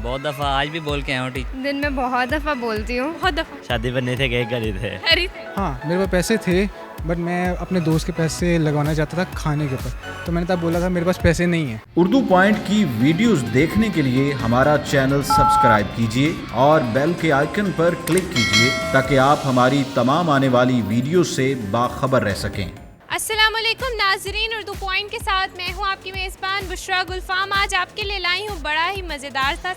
बहुत दफ़ा आज भी बोल के आया हूँ टीचर। दिन में बहुत दफ़ा बोलती हूँ। बहुत दफ़ा शादी पर नहीं थे, केक खरीदे थे। खरीदे। हाँ, मेरे पास पैसे थे बट मैं अपने दोस्त के पैसे लगवाना चाहता था खाने के ऊपर, तो मैंने तब बोला था मेरे पास पैसे नहीं हैं। उर्दू पॉइंट की वीडियोस देखने के लिए हमारा चैनल सब्सक्राइब कीजिए और बेल के आइकन पर क्लिक कीजिए ताकि आप हमारी तमाम आने वाली वीडियो से बाखबर रह सकें। अस्सलाम वालेकुम नाजरीन, उर्दू पॉइंट के साथ मैं हूँ आपकी मेज़बान बुशरा गुलफाम। आज आपके लिए लाई हूँ बड़ा ही मज़ेदार सा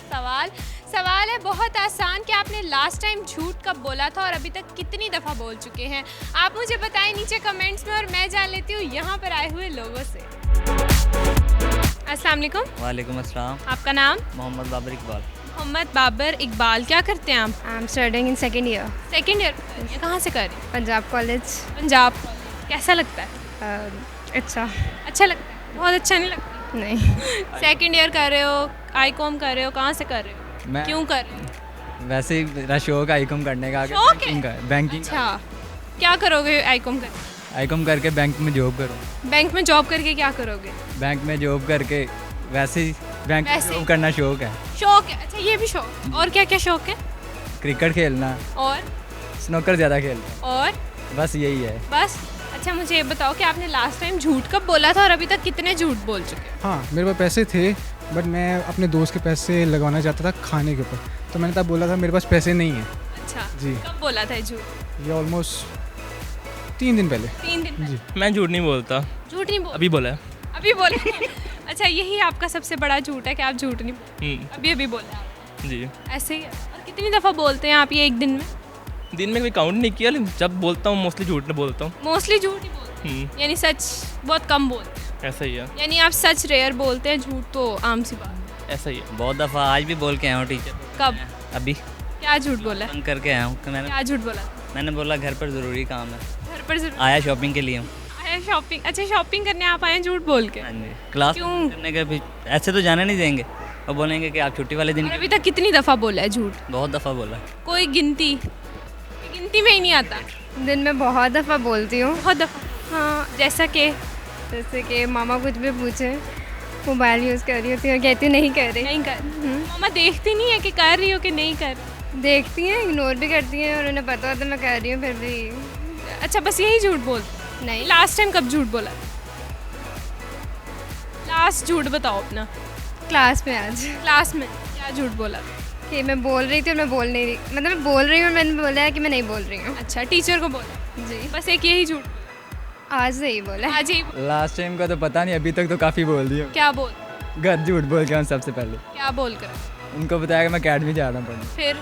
सवाल है बहुत आसान कि आपने लास्ट टाइम झूठ कब बोला था और अभी तक कितनी दफ़ा बोल चुके हैं। आप मुझे बताएं नीचे कमेंट्स में और मैं जान लेती हूँ यहाँ पर आए हुए लोगों से। अस्सलाम वालेकुम। वालेकुम अस्सलाम। आपका नाम? मोहम्मद बाबर इकबाल। मोहम्मद बाबर इकबाल। क्या करते हैं आप? I am studying in second year. Second year. कहाँ से कर रही हैं? पंजाब कॉलेज। पंजाब। कैसा लगता है? अच्छा अच्छा लगता है? बहुत अच्छा नहीं लगता? नहीं। सेकेंड ईयर कर रहे हो, आई.कॉम कर रहे हो, कहाँ से कर रहे हो? मैं क्यों कर रहे हो? वैसे ही मेरा शौक है आई.कॉम करने का। शौक है? बैंकिंग अच्छा, क्या करोगे आई.कॉम कर? आई.कॉम करके बैंक में जॉब करूँ। बैंक में जॉब करके क्या करोगे? बैंक में जॉब करके वैसे ही बैंक में वैसे ही? जॉब करना शौक है। शौक है? अच्छा, ये भी शौक। और क्या क्या शौक है? क्रिकेट खेलना, और स्नूकर ज़्यादा खेलना, और बस यही है। बस। अच्छा, मुझे ये बताओ कि आपने लास्ट टाइम झूठ कब बोला था और अभी तक कितने झूठ बोल चुके हो? हाँ, मेरे पास पैसे थे बट मैं अपने दोस्त के पैसे लगवाना चाहता था खाने के ऊपर, तो मैंने तब बोला था मेरे पास पैसे नहीं हैं। अच्छा जी। कब बोला था ये झूठ? ये ऑलमोस्ट 3 दिन पहले। 3 दिन जी। मैं झूठ नहीं बोलता, झूठ नहीं बोल अभी बोला है। अभी बोले? अच्छा, यही आपका सबसे बड़ा झूठ है कि आप झूठ नहीं बोलते? अभी बोला आप? जी। ऐसे ही है। और कितनी दफ़ा बोलते हैं आप ये एक दिन में? दिन में कोई काउंट नहीं किया, लेकिन जब बोलता हूँ मोस्टली झूठ नहीं बोलता हूँ। मोस्टली झूठ ही बोलते, यानी सच बहुत कम बोलते हैं। ऐसा ही है, यानी आप सच रेयर बोलते हैं, झूठ तो आम सी बात। ऐसा ही है। बहुत दफ़ा आज भी बोल के आया हूँ टीचर। कब? अभी क्या झूठ बोला? फोन करके आया हूँ। क्या झूठ बोला? मैंने बोला घर पर ज़रूरी काम है, घर पर जरूर आया शॉपिंग के लिए हूँ। आया शॉपिंग। अच्छा, शॉपिंग करने आप आए हैं झूठ बोल के? हाँ जी। क्लास क्यों? करने के भी ऐसे तो जाने नहीं देंगे और बोलेंगे कि आप छुट्टी वाले दिन। और अभी तक कितनी दफ़ा बोला है झूठ? बहुत दफ़ा बोला। कोई गिनती में ही नहीं आता। दिन में बहुत दफ़ा बोलती हूँ। बहुत दफ़ा। हाँ, जैसा कि मामा कुछ भी पूछे, मोबाइल यूज़ कर रही होती है और कहती नहीं कर रही। नहीं कर। मामा देखती नहीं है कि कर रही हो कि नहीं कर? देखती हैं, इग्नोर भी करती हैं और उन्हें पता होता है मैं कर रही हूँ फिर भी अच्छा, बस यही झूठ बोल? नहीं। लास्ट टाइम कब झूठ बोला? लास्ट झूठ बताओ अपना। क्लास में आज क्लास में क्या झूठ बोला? कि मैं बोल रही थी और मैं बोल नहीं रही, मतलब मैं बोल रही हूँ और मैंने बोला है कि मैं नहीं बोल रही हूँ। अच्छा, टीचर को बोला? जी। बस एक यही झूठ? आज से ही बोला है। आज ही? लास्ट टाइम का तो पता नहीं, अभी तक तो काफ़ी बोल दिया। क्या बोल? घर झूठ बोल के आया सबसे पहले। क्या बोल कर? उनको बताया कि मैं अकेडमी जा रहा हूँ पढ़ने।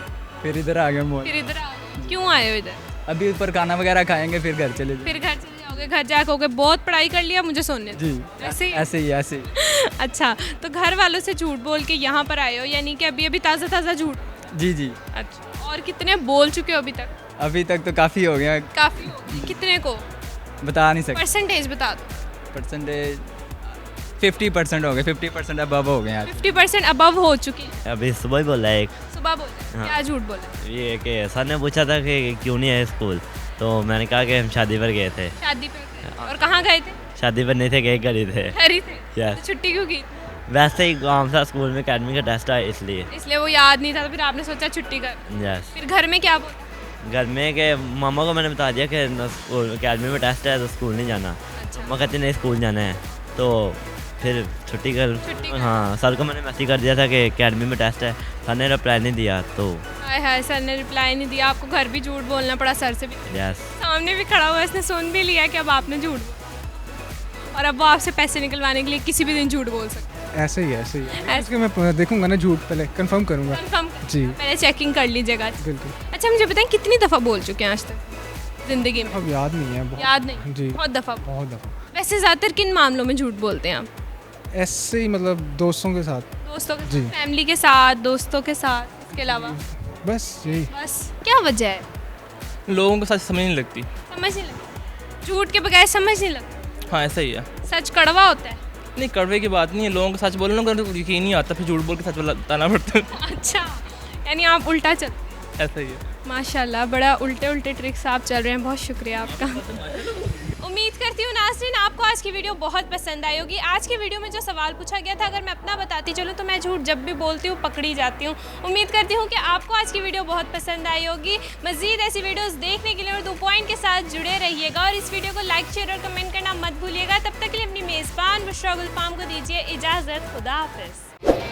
फिर इधर आ गया मोड़। फिर इधर आओ? क्यों आए हो इधर? अभी ऊपर खाना वगैरह खाएंगे फिर घर चले जाएंगे। फिर घर चले जाओगे? घर जाकर कहोगे बहुत पढ़ाई कर लिया, मुझे सोने दो। जी, ऐसे ही? ऐसे ही। अच्छा, तो घर वालों से झूठ बोल के यहाँ पर आए हो, यानी कि अभी ताज़ा झूठ? जी। अच्छा, और कितने बोल चुके हो अभी तक? अभी तक तो काफ़ी हो गया, काफ़ी हो गए। कितने को? बता नहीं सकते। परसेंटेज बता दो। परसेंटेज 50% हो गए, 50% अबव हो गए आज। 50% अबव हो चुकी है। अभी सुबह ही बोला है एक, सुबह बोला? हाँ। क्या झूठ बोला? ये कि सर ने पूछा था कि क्यों नहीं आए स्कूल, तो मैंने कहा कि हम शादी पर गए थे। शादी पे गए थे। और कहाँ गए थे? शादी पर नहीं थे, केक खरीदे थे। खरीदे? Yes. तो छुट्टी क्यों की? वैसे ही काम था, स्कूल में अकेडमी का टेस्ट आया इसलिए। इसलिए वो याद नहीं था, तो फिर आपने सोचा छुट्टी कर। यस। फिर घर में क्या बोला? घर में के मामा को मैंने बता दिया कि स्कूल अकेडमी में टेस्ट है तो स्कूल नहीं जाना। अच्छा। मामा कहते नहीं स्कूल जाना है, तो फिर छुट्टी कर। हाँ, सर को मैंने मैसेज कर दिया था कि अकेडमी में टेस्ट है, सर ने रिप्लाई नहीं दिया तो। हाय, सर ने रिप्लाई नहीं दिया, आपको घर भी झूठ बोलना पड़ा, सर से भी। यस। सामने भी खड़ा हुआ, इसने सुन भी लिया कि अब आपने झूठ बोला और अब वो आपसे पैसे निकलवाने के लिए किसी भी दिन झूठ बोल सकते हैं। ऐसे ही है। इसके मैं देखूंगा ना, झूठ पहले कंफर्म करूंगा। कंफर्म जी। पहले चेकिंग कर लीजिएगा। बिल्कुल। अच्छा, मुझे बताएं कितनी दफ़ा बोल चुके हैं आज तक ज़िंदगी में? अब याद नहीं है। याद नहीं? जी। बहुत दफ़ा। बहुत दफ़ा। वैसे ज़्यादातर किन मामलों में झूठ बोलते हैं आप? ऐसे ही, मतलब दोस्तों के साथ। दोस्तों के जी। साथ, फैमिली के साथ, दोस्तों के साथ, इसके अलावा? बस यही। बस। क्या वजह है? लोगों को सच समझ नहीं लगती। समझ नहीं लगती? झूठ के बगैर समझ नहीं लगती? हाँ, ऐसा ही है। सच कड़वा होता है? नहीं, कड़वे की बात नहीं है, लोगों को सच बोलना को यकीन नहीं आता, फिर झूठ बोल के सच बताना पड़ता है। अच्छा, यानी आप उल्टा चल। ऐसा ही है। माशाल्लाह, बड़ा उल्टे ट्रिक्स आप चल रहे हैं, बहुत शुक्रिया आपका। उम्मीद करती हूँ नाज़रीन आपको आज की वीडियो बहुत पसंद आई होगी। आज की वीडियो में जो सवाल पूछा गया था, अगर मैं अपना बताती चलूँ तो मैं झूठ जब भी बोलती हूँ पकड़ी जाती हूँ। उम्मीद करती हूँ कि आपको आज की वीडियो बहुत पसंद आई होगी। मज़ीद ऐसी वीडियोस देखने के लिए उर्दू पॉइंट के साथ जुड़े रहिएगा और इस वीडियो को लाइक, शेयर और कमेंट करना मत भूलिएगा। तब तक के लिए अपनी मेज़बान बुशरा गुलफाम को दीजिए इजाज़त। खुदा हाफ़िज़।